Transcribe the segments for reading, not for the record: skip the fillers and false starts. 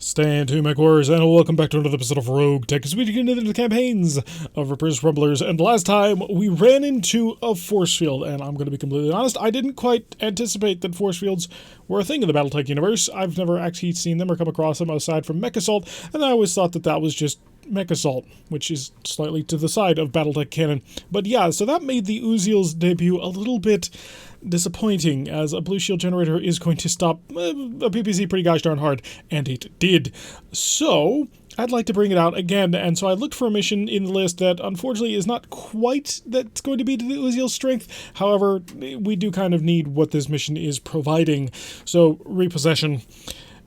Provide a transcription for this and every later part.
Stand to MechWarriors, and welcome back to another episode of RogueTech as we get into the campaigns of Rippers, Rumblers, and last time we ran into a force field, and I'm going to be completely honest, I didn't quite anticipate that force fields were a thing in the BattleTech universe. I've never actually seen them or come across them aside from Mech Assault, and I always thought that that was just Mech Assault, which is slightly to the side of BattleTech canon. But yeah, so that made the Uziel's debut a little bit disappointing, as a blue shield generator is going to stop a PPC pretty gosh darn hard, and it did. So I'd like to bring it out again, and so I looked for a mission in the list that unfortunately is not quite that's going to be to the Uziel's strength. However, we do kind of need what this mission is providing. So, repossession.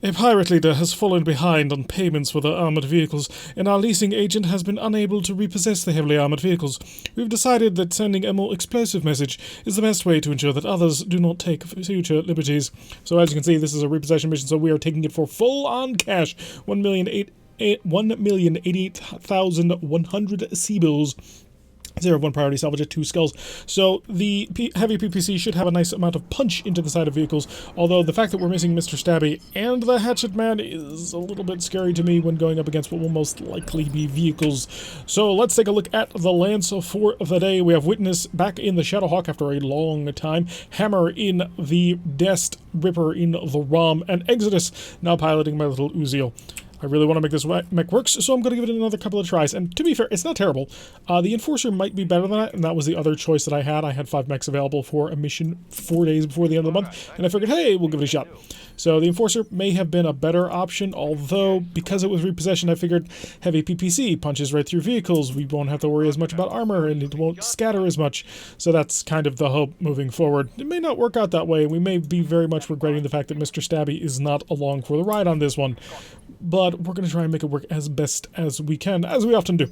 A pirate leader has fallen behind on payments for the armored vehicles, and our leasing agent has been unable to repossess the heavily armored vehicles. We've decided that sending a more explosive message is the best way to ensure that others do not take future liberties. So as you can see, this is a repossession mission, so we are taking it for full-on cash, 1,088,100 C-bills. 0-1 priority salvage at 2 skulls. So the heavy PPC should have a nice amount of punch into the side of vehicles, although the fact that we're missing Mr. Stabby and the Hatchet Man is a little bit scary to me when going up against what will most likely be vehicles. So let's take a look at the lance for the day. We have Witness back in the Shadowhawk after a long time, Hammer in the Dest, Ripper in the Rom, and Exodus now piloting my little Uziel. I really want to make this mech works, so I'm going to give it another couple of tries. And to be fair, it's not terrible. The Enforcer might be better than that, and that was the other choice that I had. I had 5 mechs available for a mission 4 days before the end of the month, and I figured, hey, we'll give it a shot. So the Enforcer may have been a better option, although because it was repossession, I figured heavy PPC punches right through vehicles. We won't have to worry as much about armor, and it won't scatter as much. So that's kind of the hope moving forward. It may not work out that way. We may be very much regretting the fact that Mr. Stabby is not along for the ride on this one. But we're going to try and make it work as best as we can, as we often do.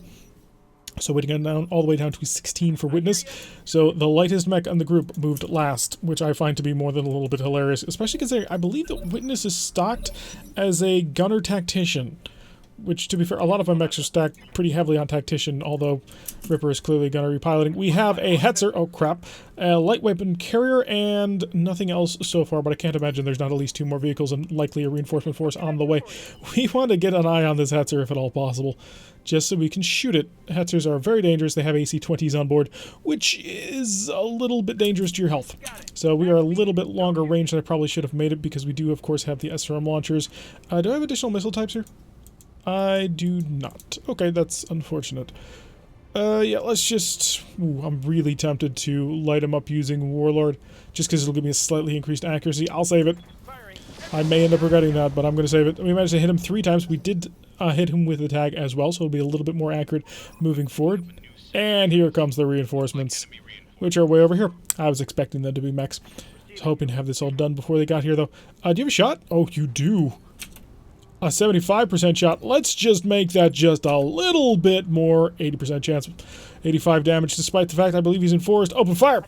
So waiting down all the way down to 16 for Witness. So the lightest mech on the group moved last, which I find to be more than a little bit hilarious, especially considering I believe that Witness is stocked as a gunner tactician, which, to be fair, a lot of my mechs are stacked pretty heavily on tactician, although Ripper is clearly gunner repiloting. We have a Hetzer, oh crap, a light weapon carrier, and nothing else so far, but I can't imagine there's not at least 2 more vehicles and likely a reinforcement force on the way. We want to get an eye on this Hetzer if at all possible, just so we can shoot it. Hetzers are very dangerous. They have AC-20s on board, which is a little bit dangerous to your health. So we are a little bit longer range than I probably should have made it, because we do, of course, have the SRM launchers. Do I have additional missile types here? I do not. Okay, that's unfortunate. Yeah, let's just... Ooh, I'm really tempted to light him up using Warlord, just because it'll give me a slightly increased accuracy. I'll save it. I may end up regretting that, but I'm going to save it. We managed to hit him 3 times. We did hit him with the tag as well, so it'll be a little bit more accurate moving forward. And here comes the reinforcements, which are way over here. I was expecting them to be mechs. I was hoping to have this all done before they got here, though. Do you have a shot? Oh, you do. A 75% shot. Let's just make that just a little bit more. 80% chance. 85 damage, despite the fact I believe he's in forest. Open fire!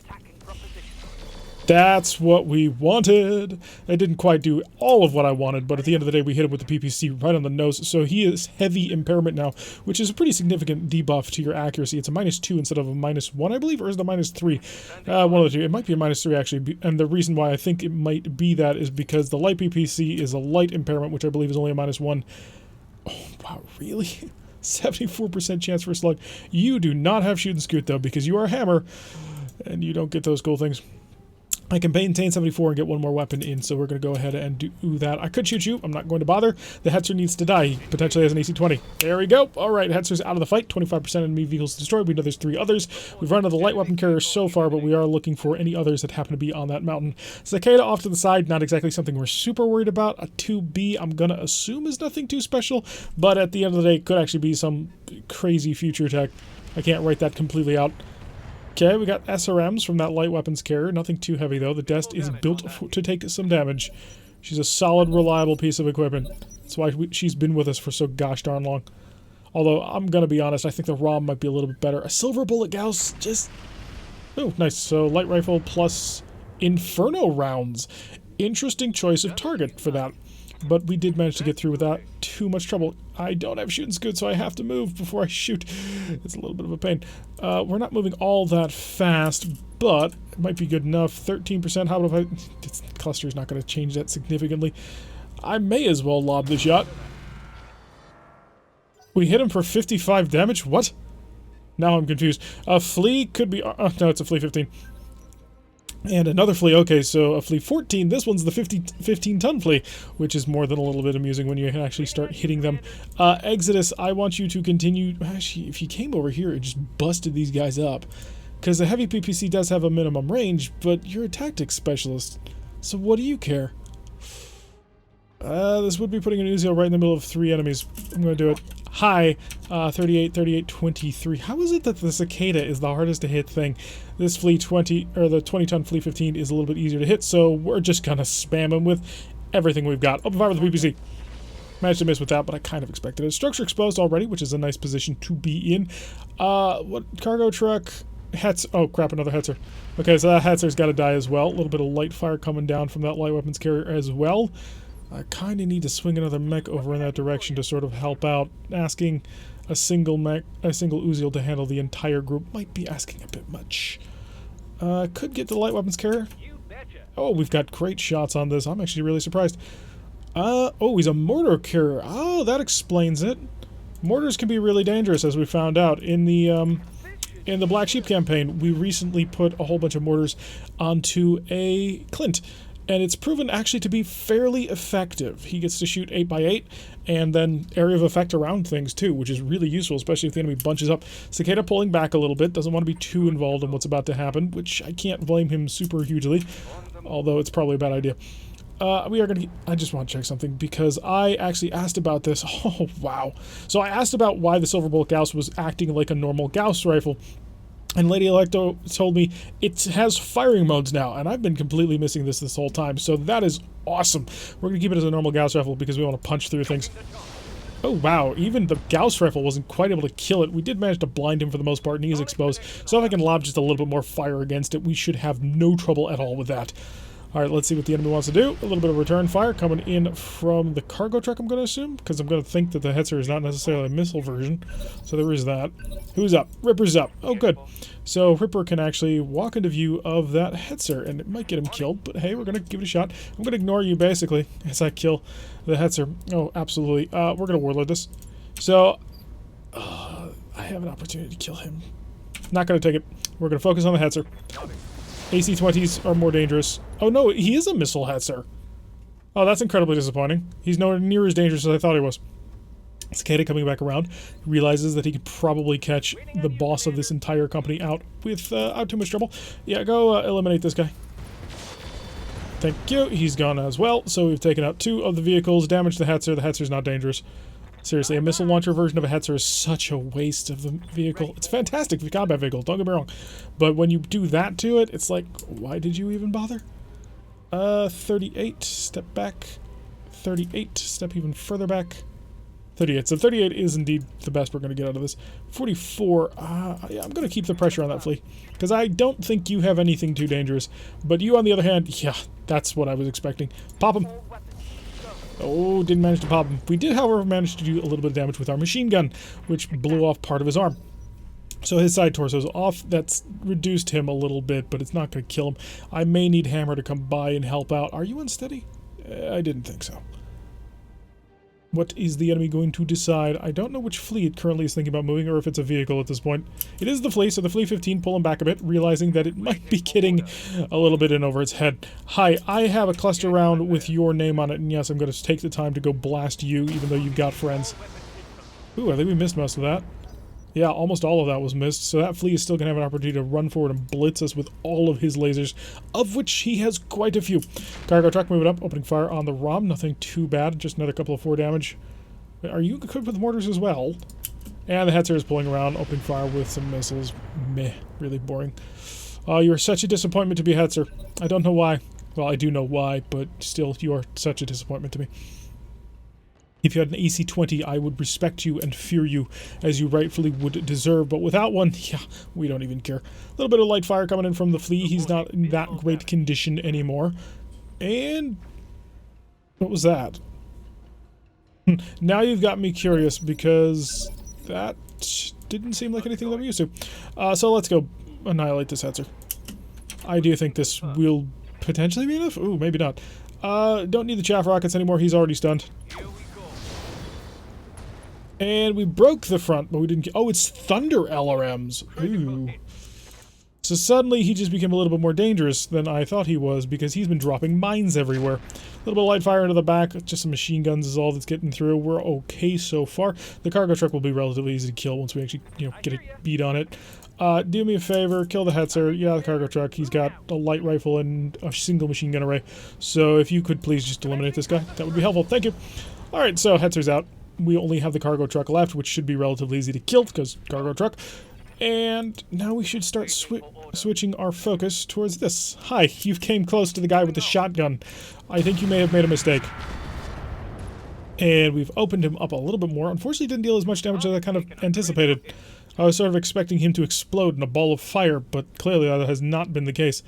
That's what we wanted. I didn't quite do all of what I wanted, but at the end of the day, we hit him with the PPC right on the nose. So he is heavy impairment now, which is a pretty significant debuff to your accuracy. It's a -2 instead of a -1, I believe, or is it a -3? One of the two. It might be a -3, actually. And the reason why I think it might be that is because the light PPC is a light impairment, which I believe is only a -1. Oh, wow, really? 74% chance for a slug. You do not have shoot and scoot, though, because you are a hammer, and you don't get those cool things. I can maintain 74 and get 1 more weapon in, so we're going to go ahead and do that. I could shoot you. I'm not going to bother. The Hetzer needs to die. He potentially has an AC-20. There we go. All right, Hetzer's out of the fight. 25% enemy vehicles destroyed. We know there's 3 others. We've run out of the light weapon carrier so far, but we are looking for any others that happen to be on that mountain. Cicada off to the side. Not exactly something we're super worried about. A 2B, I'm going to assume, is nothing too special, but at the end of the day, could actually be some crazy future tech. I can't write that completely out. Okay, we got SRMs from that light weapons carrier. Nothing too heavy, though. The Dest is built to take some damage. She's a solid, reliable piece of equipment. That's why she's been with us for so gosh darn long. Although, I'm going to be honest, I think the ROM might be a little bit better. A silver bullet Gauss, just... Oh, nice. So, light rifle plus Inferno rounds. Interesting choice of target for that. But we did manage to get through without too much trouble. I don't have shooting scoot, so I have to move before I shoot. It's a little bit of a pain. We're not moving all that fast, but it might be good enough. 13%. How about if I... This cluster's not going to change that significantly. I may as well lob the shot. We hit him for 55 damage? What? Now I'm confused. A flea could be... no, it's a flea 15. And another flea. Okay, so a flea 14. This one's the 15-ton flea, which is more than a little bit amusing when you actually start hitting them. Exodus, I want you to continue... Actually, if you came over here and just busted these guys up, because the heavy PPC does have a minimum range, but you're a tactics specialist, so what do you care? This would be putting an Uziel right in the middle of 3 enemies. I'm going to do it. Hi, 38, 38, 23. How is it that the cicada is the hardest to hit thing? This flea 20, or the 20-ton flea 15 is a little bit easier to hit, so we're just going to spam him with everything we've got. Open fire with the PPC. Managed to miss with that, but I kind of expected it. Structure exposed already, which is a nice position to be in. What cargo truck? Hetz. Oh crap, another Hetzer. Okay, so that Hetzer's got to die as well. A little bit of light fire coming down from that light weapons carrier as well. I kind of need to swing another mech over in that direction to sort of help out. Asking a single Uziel to handle the entire group might be asking a bit much. Could get the light weapons carrier. Oh, we've got great shots on this. I'm actually really surprised. Oh, he's a mortar carrier. Oh, that explains it. Mortars can be really dangerous, as we found out in the Black Sheep campaign. We recently put a whole bunch of mortars onto a Clint, and it's proven actually to be fairly effective. He gets to shoot 8x8, and then area of effect around things too, which is really useful, especially if the enemy bunches up. Cicada pulling back a little bit, doesn't want to be too involved in what's about to happen, which I can't blame him super hugely, although it's probably a bad idea. We are going to... I just want to check something, because I actually asked about this. Oh, wow. So I asked about why the Silverbolt Gauss was acting like a normal Gauss rifle, and Lady Electo told me it has firing modes now, and I've been completely missing this whole time, so that is awesome. We're going to keep it as a normal Gauss rifle because we want to punch through things. Oh, wow. Even the Gauss rifle wasn't quite able to kill it. We did manage to blind him for the most part, and he is exposed. So if I can lob just a little bit more fire against it, we should have no trouble at all with that. Alright, let's see what the enemy wants to do. A little bit of return fire coming in from the cargo truck, I'm going to assume, because I'm going to think that the Hetzer is not necessarily a missile version. So there is that. Who's up? Ripper's up. Oh, good. So Ripper can actually walk into view of that Hetzer, and it might get him killed, but hey, we're going to give it a shot. I'm going to ignore you, basically, as I kill the Hetzer. Oh, absolutely. We're going to warlord this. So, I have an opportunity to kill him. Not going to take it. We're going to focus on the Hetzer. AC-20s are more dangerous. Oh no, he is a missile Hetzer. Oh, that's incredibly disappointing. He's nowhere near as dangerous as I thought he was. Cicada coming back around, realizes that he could probably catch the boss of this entire company out without too much trouble. Yeah, go eliminate this guy. Thank you. He's gone as well, so we've taken out 2 of the vehicles, damaged the Hetzer. The Hetzer's not dangerous. Seriously, a missile launcher version of a Hetzer is such a waste of the vehicle. It's fantastic for the combat vehicle, don't get me wrong. But when you do that to it, it's like, why did you even bother? 38, step back. 38, step even further back. 38, so 38 is indeed the best we're going to get out of this. 44, yeah, I'm going to keep the pressure on that flea, because I don't think you have anything too dangerous. But you, on the other hand, yeah, that's what I was expecting. Pop him. Oh, didn't manage to pop him. We did, however, manage to do a little bit of damage with our machine gun, which blew off part of his arm. So his side torso's off. That's reduced him a little bit, but it's not going to kill him. I may need Hammer to come by and help out. Are you unsteady? I didn't think so. What is the enemy going to decide? I don't know which flea it currently is thinking about moving, or if it's a vehicle at this point. It is the flea, so the flea 15 pulling back a bit, realizing that it might be getting a little bit in over its head. Hi, I have a cluster round with your name on it, and yes, I'm going to take the time to go blast you, even though you've got friends. Ooh, I think we missed most of that. Yeah, almost all of that was missed, so that flea is still going to have an opportunity to run forward and blitz us with all of his lasers, of which he has quite a few. Cargo truck moving up, opening fire on the ROM, nothing too bad, just another couple of 4 damage. Are you equipped with mortars as well? And the Hetzer is pulling around, opening fire with some missiles. Meh, really boring. Oh, you are such a disappointment to be Hetzer. I don't know why. Well, I do know why, but still, you are such a disappointment to me. If you had an AC-20, I would respect you and fear you, as you rightfully would deserve, but without one, yeah, we don't even care. A little bit of light fire coming in from the flea. He's not in that great condition anymore. And... what was that? Now you've got me curious, because that didn't seem like anything that we used to. So let's go annihilate this Hetzer. I do think this will potentially be enough. Ooh, maybe not. Don't need the chaff rockets anymore. He's already stunned. And we broke the front, but we didn't... Oh, it's Thunder LRMs. Ooh. So suddenly he just became a little bit more dangerous than I thought he was, because he's been dropping mines everywhere. A little bit of light fire into the back, just some machine guns is all that's getting through. We're okay so far. The cargo truck will be relatively easy to kill once we actually, get a beat on it. Do me a favor, kill the Hetzer. Yeah, the cargo truck. He's got a light rifle and a single machine gun array. So if you could please just eliminate this guy, that would be helpful. Thank you. Alright, so Hetzer's out. We only have the cargo truck left, which should be relatively easy to kill, because cargo truck. And now we should start switching our focus towards this. Hi, you came close to the guy with the shotgun. I think you may have made a mistake. And we've opened him up a little bit more. Unfortunately, didn't deal as much damage as I kind of anticipated. I was sort of expecting him to explode in a ball of fire, but clearly that has not been the case.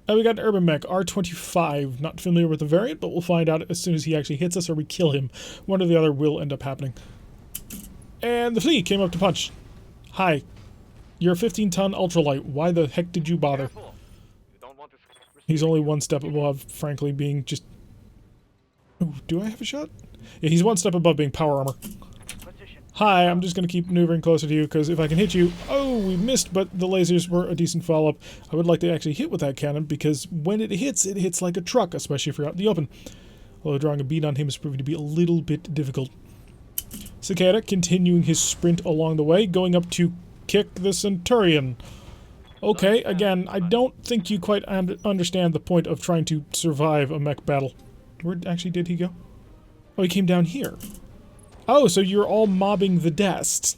We got an Urban Mech, R25. Not familiar with the variant, but we'll find out as soon as he actually hits us or we kill him. One or the other will end up happening. And the Flea came up to punch. Hi. You're a 15-ton ultralight. Why the heck did you bother? He's only one step above, frankly, being just... Ooh, do I have a shot? Yeah, he's one step above being power armor. Hi, I'm just going to keep maneuvering closer to you, because if I can hit you... Oh, we missed, but the lasers were a decent follow-up. I would like to actually hit with that cannon, because when it hits like a truck, especially if you're out in the open. Although drawing a bead on him is proving to be a little bit difficult. Cicada continuing his sprint along the way, going up to kick the Centurion. Okay, again, I don't think you quite understand the point of trying to survive a mech battle. Where actually did he go? Oh, he came down here. Oh, so you're all mobbing the Dest.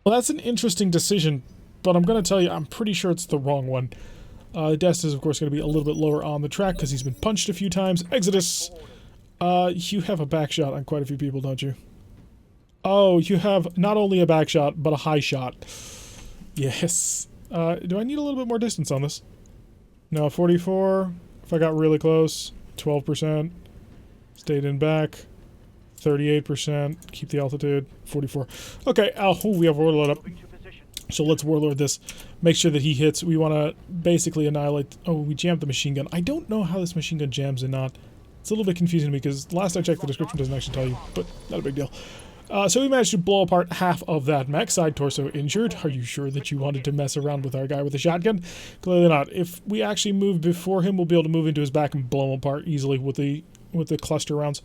Well, that's an interesting decision, but I'm going to tell you, I'm pretty sure it's the wrong one. The Dest is, of course, going to be a little bit lower on the track because he's been punched a few times. Exodus! You have a back shot on quite a few people, don't you? Oh, you have not only a back shot, but a high shot. Yes. Do I need a little bit more distance on this? No, 44. If I got really close, 12%. Stayed in back. 38%. Keep the altitude. 44. Okay, we have Warlord up. So let's Warlord this. Make sure that he hits. We want to basically annihilate... Oh, we jammed the machine gun. I don't know how this machine gun jams and not. It's a little bit confusing to me because last I checked the description doesn't actually tell you, but not a big deal. So we managed to blow apart half of that mech. Side torso injured. Are you sure that you wanted to mess around with our guy with the shotgun? Clearly not. If we actually move before him, we'll be able to move into his back and blow him apart easily with the cluster rounds.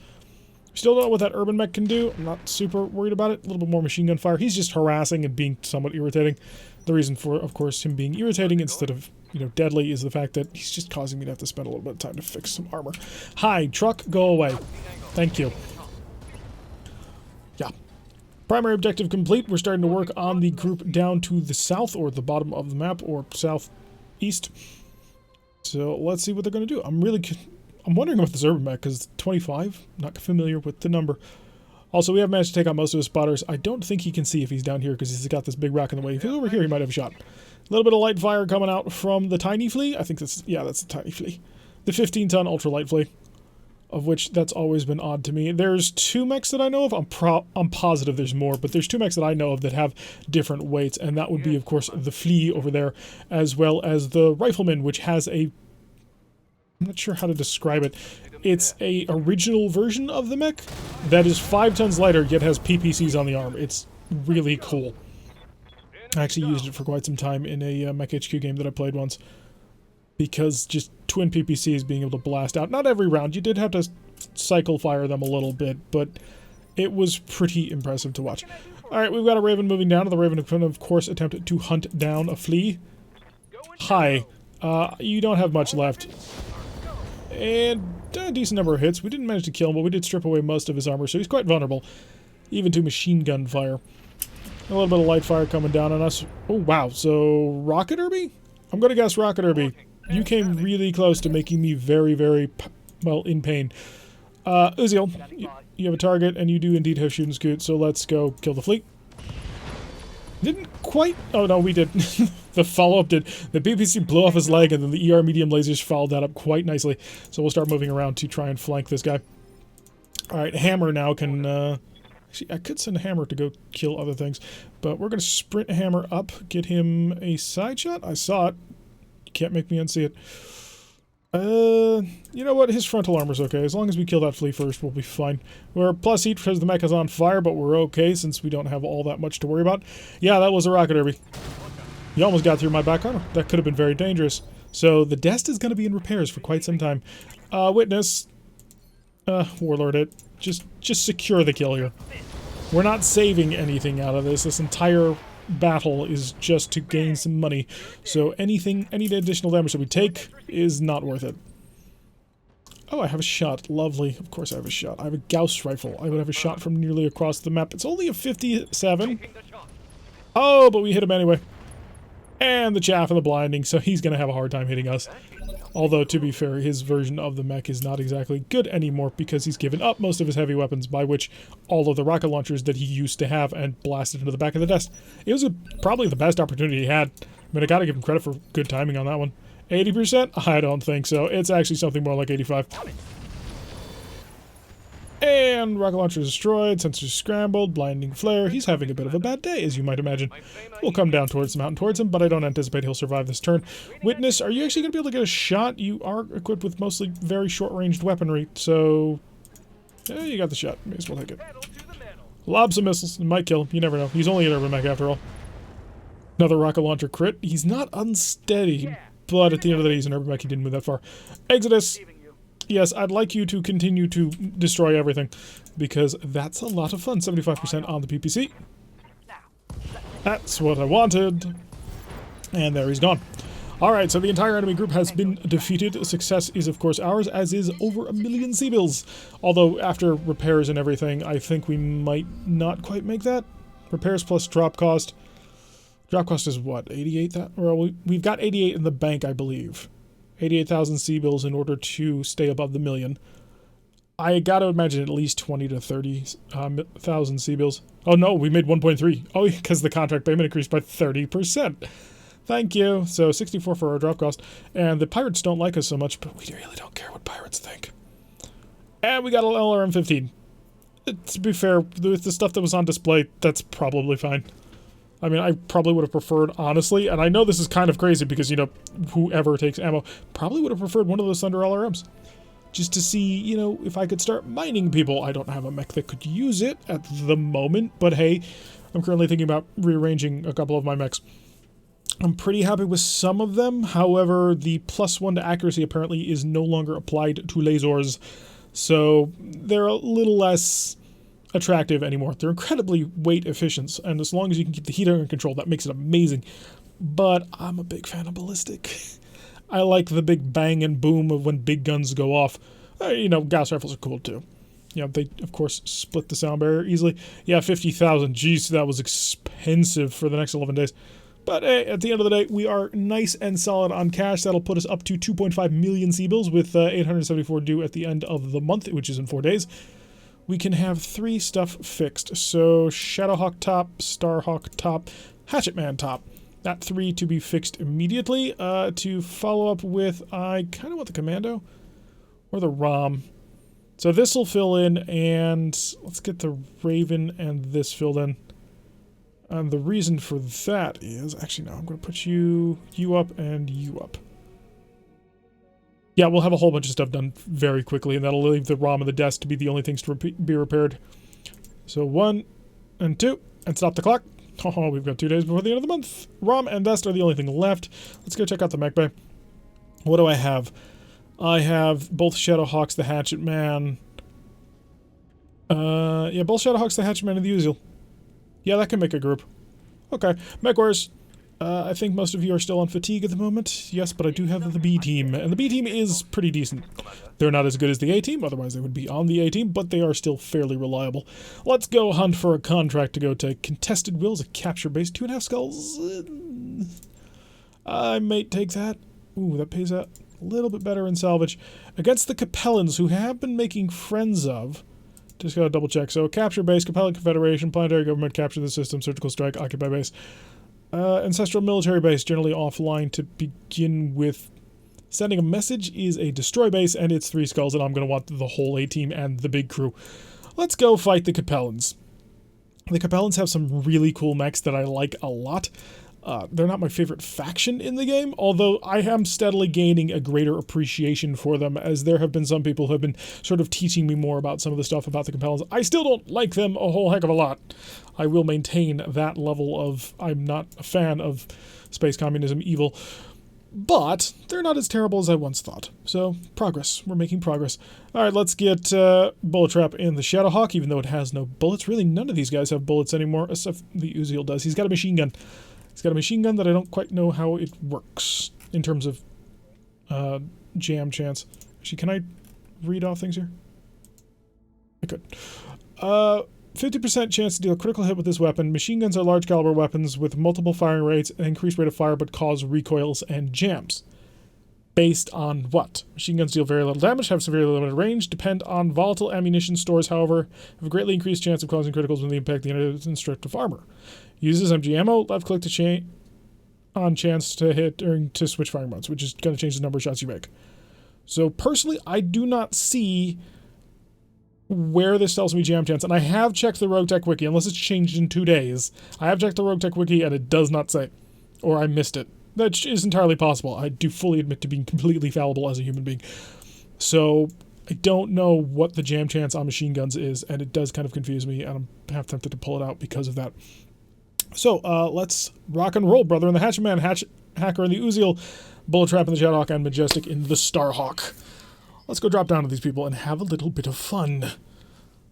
Still don't know what that urban mech can do. I'm not super worried about it. A little bit more machine gun fire. He's just harassing and being somewhat irritating. The reason for, of course, him being irritating instead of, deadly is the fact that he's just causing me to have to spend a little bit of time to fix some armor. Hi, truck, go away. Thank you. Yeah. Primary objective complete. We're starting to work on the group down to the south, or the bottom of the map, or southeast. So let's see what they're going to do. I'm wondering about this urban mech, because it's 25. Not familiar with the number. Also, we have managed to take out most of his spotters. I don't think he can see if he's down here, because he's got this big rock in the way. If he's over here, he might have a shot. A little bit of light fire coming out from the tiny flea. I think that's the tiny flea. The 15-ton ultralight flea, of which that's always been odd to me. There's 2 mechs that I know of. I'm positive there's more, but there's 2 mechs that I know of that have different weights, and that would be, of course, the flea over there, as well as the rifleman, which has a... I'm not sure how to describe it. It's a original version of the mech that is 5 tons lighter, yet has PPCs on the arm. It's really cool. I actually used it for quite some time in a Mech HQ game that I played once, because just twin PPCs being able to blast out. Not every round. You did have to cycle fire them a little bit, but it was pretty impressive to watch. Alright, we've got a Raven moving down, and the Raven can, of course, attempt to hunt down a flea. Hi. You don't have much left. And a decent number of hits. We didn't manage to kill him, but we did strip away most of his armor, so he's quite vulnerable, even to machine gun fire. A little bit of light fire coming down on us. Oh, wow. So, Rocket Irby? I'm going to guess Rocket Irby. You came really close to making me very, very, well, in pain. Uziel, you have a target, and you do indeed have shooting scoot, so let's go kill the fleet. Didn't quite... Oh, no, we did. The follow-up did. The BBC blew off his leg, and then the ER medium lasers followed that up quite nicely. So we'll start moving around to try and flank this guy. Alright, Hammer now can... Actually, I could send a Hammer to go kill other things, but we're going to sprint Hammer up, get him a side shot. I saw it. You can't make me unsee it. You know what? His frontal armor's okay. As long as we kill that flea first, we'll be fine. We're plus heat because the mech is on fire, but we're okay since we don't have all that much to worry about. Yeah, that was a rocket derby. You almost got through my back armor. That could have been very dangerous. So the Dest is going to be in repairs for quite some time. Witness. Warlord it. Just secure the kill here. We're not saving anything out of this. This entire battle is just to gain some money. So any additional damage that we take is not worth it. Oh, I have a shot. Lovely. Of course I have a shot. I have a Gauss rifle. I would have a shot from nearly across the map. It's only a 57. Oh, but we hit him anyway. And the chaff and the blinding, so he's going to have a hard time hitting us. Although, to be fair, his version of the mech is not exactly good anymore because he's given up most of his heavy weapons, by which all of the rocket launchers that he used to have and blasted into the back of the desk. It was probably the best opportunity he had. I mean, I gotta give him credit for good timing on that one. 80%? I don't think so. It's actually something more like 85. And rocket launcher destroyed, sensors scrambled, blinding flare. He's having a bit of a bad day, as you might imagine. We'll come down towards the mountain towards him, but I don't anticipate he'll survive this turn. Witness, are you actually going to be able to get a shot? You are equipped with mostly very short-ranged weaponry, so... yeah, you got the shot. May as well take it. Lob some missiles. It might kill him. You never know. He's only an urban mech after all. Another rocket launcher crit. He's not unsteady, but at the end of the day, he's an urban mech. He didn't move that far. Exodus. Yes, I'd like you to continue to destroy everything, because that's a lot of fun. 75% on the PPC. That's what I wanted. And there he's gone. Alright, so the entire enemy group has been defeated. Success is, of course, ours, as is over 1 million C-bills. Although, after repairs and everything, I think we might not quite make that. Repairs plus drop cost. Drop cost is what? 88? Well, we've got 88 in the bank, I believe. 88,000 C-bills in order to stay above the million. I gotta imagine at least 20 to 30,000 C-bills. Oh no, we made 1.3. Oh, because the contract payment increased by 30%. Thank you. So 64 for our drop cost. And the pirates don't like us so much, but we really don't care what pirates think. And we got an LRM-15. To be fair, with the stuff that was on display, that's probably fine. I mean, I probably would have preferred, honestly, and I know this is kind of crazy because, you know, whoever takes ammo probably would have preferred one of those Thunder LRMs. Just to see, you know, if I could start mining people. I don't have a mech that could use it at the moment, but hey, I'm currently thinking about rearranging a couple of my mechs. I'm pretty happy with some of them. However, the +1 to accuracy apparently is no longer applied to lasers, so they're a little less attractive anymore. They're incredibly weight efficient, and as long as you can keep the heat under control, that makes it amazing. But I'm a big fan of ballistic. I like the big bang and boom of when big guns go off. You know, gas rifles are cool too. You know, they, of course, split the sound barrier easily. Yeah, 50,000. Jeez, that was expensive for the next 11 days. But hey, at the end of the day, we are nice and solid on cash. That'll put us up to 2.5 million C-bills with 874 due at the end of the month, which is in 4 days. We can have 3 stuff fixed. So, Shadowhawk top, Starhawk top, Hatchetman top. That 3 to be fixed immediately. To follow up with, I kind of want the Commando or the ROM. So this will fill in, and let's get the Raven and this filled in. And the reason for that is, actually no, I'm going to put you up and you up. Yeah, we'll have a whole bunch of stuff done very quickly, and that'll leave the ROM and the desk to be the only things to be repaired. So 1 and 2, and stop the clock. Oh, we've got 2 days before the end of the month. ROM and desk are the only thing left. Let's go check out the mech bay. What do I have? I have both Shadowhawks, the Hatchet Man. Yeah, both Shadowhawks, the Hatchet Man, and the Uziel. Yeah, that can make a group. Okay, MechWarriors. I think most of you are still on fatigue at the moment. Yes, but I do have the B team, and the B team is pretty decent. They're not as good as the A team, otherwise they would be on the A team, but they are still fairly reliable. Let's go hunt for a contract to go take. Contested Wills, a capture base, 2.5 skulls. I might take that. Ooh, that pays out a little bit better in salvage. Against the Capellans, who have been making friends of. Just gotta double check. So, capture base, Capellan Confederation, planetary government, capture the system, surgical strike, occupy base. Ancestral military base, generally offline to begin with. Sending a message is a destroy base, and it's 3 skulls, and I'm going to want the whole A-team and the big crew. Let's go fight the Capellans. The Capellans have some really cool mechs that I like a lot. They're not my favorite faction in the game, although I am steadily gaining a greater appreciation for them, as there have been some people who have been sort of teaching me more about some of the stuff about the Capellans. I still don't like them a whole heck of a lot. I will maintain that level of, I'm not a fan of space communism evil, but they're not as terrible as I once thought. So, progress. We're making progress. Alright, let's get Bullet Trap in the Shadowhawk, even though it has no bullets. Really, none of these guys have bullets anymore, except the Uziel does. He's got a machine gun. He's got a machine gun that I don't quite know how it works in terms of jam chance. Actually, can I read off things here? I could. 50% chance to deal a critical hit with this weapon. Machine guns are large caliber weapons with multiple firing rates and increased rate of fire but cause recoils and jams. Based on what? Machine guns deal very little damage, have severely limited range, depend on volatile ammunition stores, however, have a greatly increased chance of causing criticals when they impact the unit's instructive armor. Uses MG ammo, left click to on chance to hit or to switch firing modes, which is going to change the number of shots you make. So personally, I do not see where this tells me jam chance, and I have checked the RogueTech wiki, unless it's changed in 2 days. I have checked the RogueTech wiki, and it does not say. Or I missed it. That is entirely possible. I do fully admit to being completely fallible as a human being. So, I don't know what the jam chance on machine guns is, and it does kind of confuse me, and I'm half tempted to pull it out because of that. So, let's rock and roll, brother in the Hatchet Man, Hacker in the Uziel, Bullet Trap in the Shadowhawk, and Majestic in the Starhawk. Let's go drop down to these people and have a little bit of fun.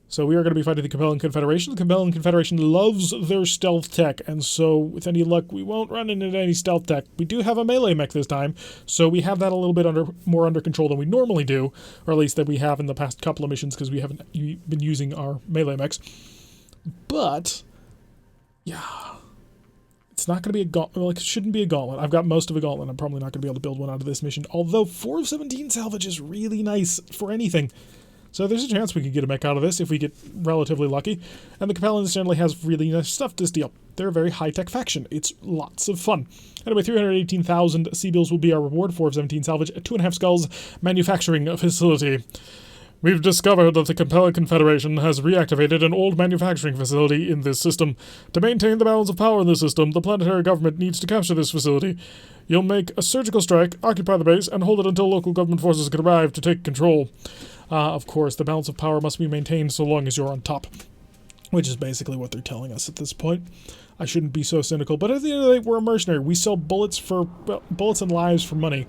So we are going to be fighting the Capellan Confederation. The Capellan Confederation loves their stealth tech, and so with any luck, we won't run into any stealth tech. We do have a melee mech this time, so we have that a little bit more under control than we normally do, or at least that we have in the past couple of missions, because we haven't been using our melee mechs. But, yeah, it's not going to be a gauntlet. Well, it shouldn't be a gauntlet. I've got most of a gauntlet. I'm probably not going to be able to build one out of this mission, although 4 of 17 salvage is really nice for anything. So there's a chance we could get a mech out of this if we get relatively lucky. And the Capellans generally has really nice stuff to steal. They're a very high-tech faction. It's lots of fun. Anyway, 318,000 Seabills will be our reward. 4 of 17 salvage, 2.5 skulls, manufacturing facility. We've discovered that the Capellan Confederation has reactivated an old manufacturing facility in this system. To maintain the balance of power in the system, the planetary government needs to capture this facility. You'll make a surgical strike, occupy the base, and hold it until local government forces can arrive to take control. Of course, the balance of power must be maintained so long as you're on top, which is basically what they're telling us at this point. I shouldn't be so cynical, but at the end of the day, we're a mercenary. We sell bullets and lives for money,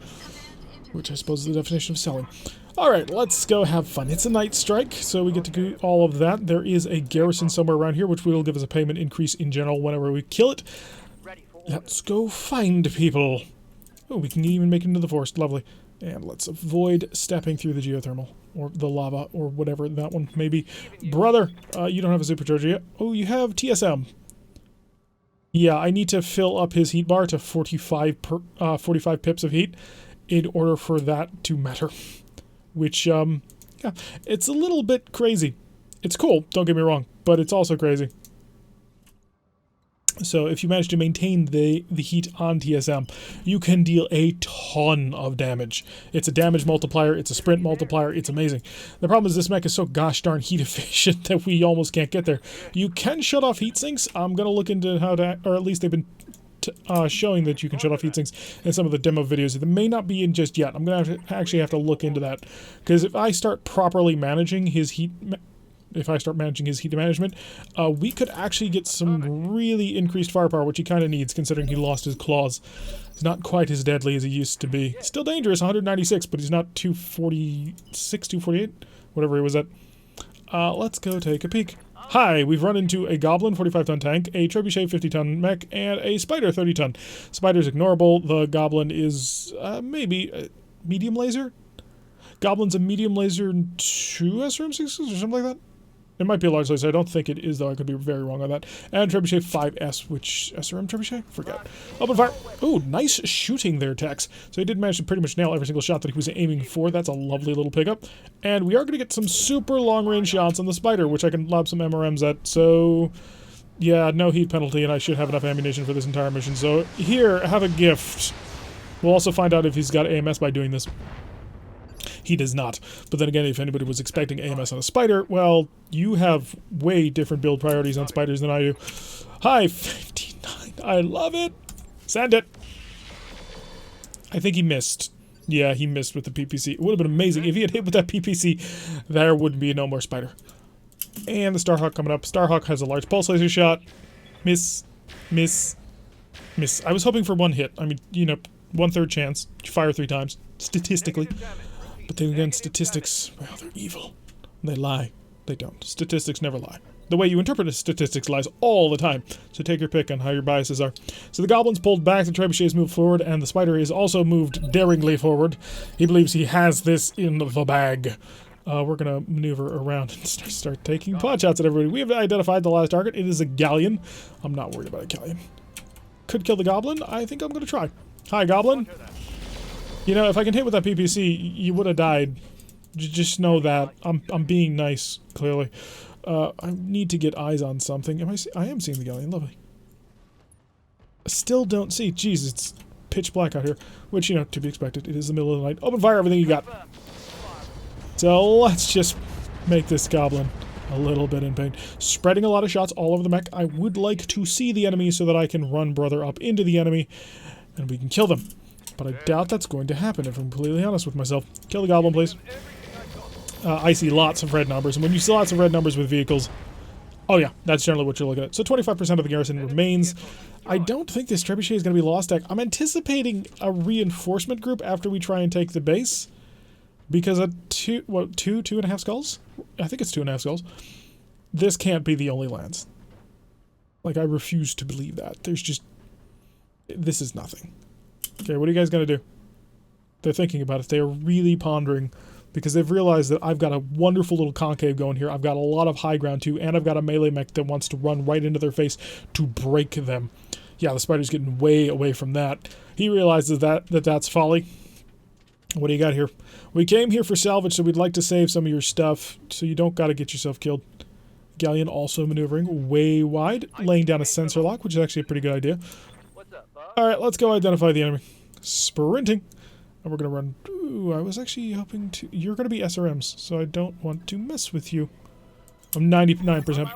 which I suppose is the definition of selling. Alright, let's go have fun. It's a night strike, so we get to do all of that. There is a garrison somewhere around here, which will give us a payment increase in general whenever we kill it. Let's go find people. Oh, we can even make it into the forest. Lovely. And let's avoid stepping through the geothermal, or the lava, or whatever that one may be. Brother, you don't have a supercharger yet. Oh, you have TSM. Yeah, I need to fill up his heat bar to 45 pips of heat in order for that to matter. Which, yeah, it's a little bit crazy. It's cool, don't get me wrong, but it's also crazy. So if you manage to maintain the heat on TSM, you can deal a ton of damage. It's a damage multiplier, it's a sprint multiplier, it's amazing. The problem is this mech is so gosh darn heat efficient that we almost can't get there. You can shut off heat sinks. I'm going to look into how to, or at least they've been showing that you can shut off heat sinks in some of the demo videos. It may not be in just yet. I'm going to actually have to look into that, because if I start properly managing his heat management, we could actually get some really increased firepower, which he kind of needs, considering he lost his claws. He's not quite as deadly as he used to be. Still dangerous, 196, but he's not 246, 248, whatever he was at. Let's go take a peek. Hi, we've run into a Goblin 45-ton tank, a Trebuchet 50-ton mech, and a Spider 30-ton. Spider's ignorable. The Goblin is maybe a medium laser? Goblin's a medium laser and 2 SRM6s or something like that? It might be a large laser. I don't think it is, though. I could be very wrong on that. And Trebuchet 5S, which... SRM Trebuchet? Forget. Open fire. Oh, nice shooting there, Tex. So he did manage to pretty much nail every single shot that he was aiming for. That's a lovely little pickup. And we are going to get some super long-range shots on the Spider, which I can lob some MRMs at. So, yeah, no heat penalty, and I should have enough ammunition for this entire mission. So, here, have a gift. We'll also find out if he's got AMS by doing this. He does not. But then again, if anybody was expecting AMS on a Spider, well, you have way different build priorities on Spiders than I do. Hi, 59. I love it. Send it! I think he missed. Yeah, he missed with the PPC. It would have been amazing if he had hit with that PPC. There wouldn't be no more spider. And the Starhawk coming up. Starhawk has a large pulse laser shot. Miss. Miss. Miss. I was hoping for one hit. I mean, you know, 1/3 chance. You fire 3 times. Statistically. But then again, statistics, well, they're evil. They lie. They don't. Statistics never lie. The way you interpret statistics lies all the time. So take your pick on how your biases are. So the goblins pulled back, the trebuchets moved forward, and the spider is also moved daringly forward. He believes he has this in the bag. We're going to maneuver around and start taking pot shots at everybody. We have identified the last target. It is a galleon. I'm not worried about a galleon. Could kill the goblin. I think I'm going to try. Hi, goblin. You know, if I can hit with that PPC, you would have died. Just know that. I'm being nice, clearly. I need to get eyes on something. I am seeing the galleon. Lovely. Still don't see. Jeez, it's pitch black out here. Which, you know, to be expected. It is the middle of the night. Open fire, everything you got. So let's just make this goblin a little bit in pain. Spreading a lot of shots all over the mech. I would like to see the enemy so that I can run brother up into the enemy and we can kill them. But I doubt that's going to happen if I'm completely honest with myself. Kill the goblin, please. I see lots of red numbers, and when you see lots of red numbers with vehicles, oh yeah, that's generally what you're looking at. So 25% of the garrison remains. I don't think this trebuchet is going to be lost. I'm anticipating a reinforcement group after we try and take the base, because at two and a half skulls? I think it's 2.5 skulls. This can't be the only lance. Like, I refuse to believe that. This is nothing. Okay, what are you guys going to do? They're thinking about it. They are really pondering, because they've realized that I've got a wonderful little concave going here. I've got a lot of high ground too, and I've got a melee mech that wants to run right into their face to break them. Yeah, the spider's getting way away from that. He realizes that's folly. What do you got here? We came here for salvage, so we'd like to save some of your stuff, so you don't got to get yourself killed. Galleon also maneuvering way wide, laying down a sensor lock, which is actually a pretty good idea. Alright, let's go identify the enemy. Sprinting. And we're going to run... Ooh, I was actually hoping to... You're going to be SRMs, so I don't want to mess with you. I'm 99%.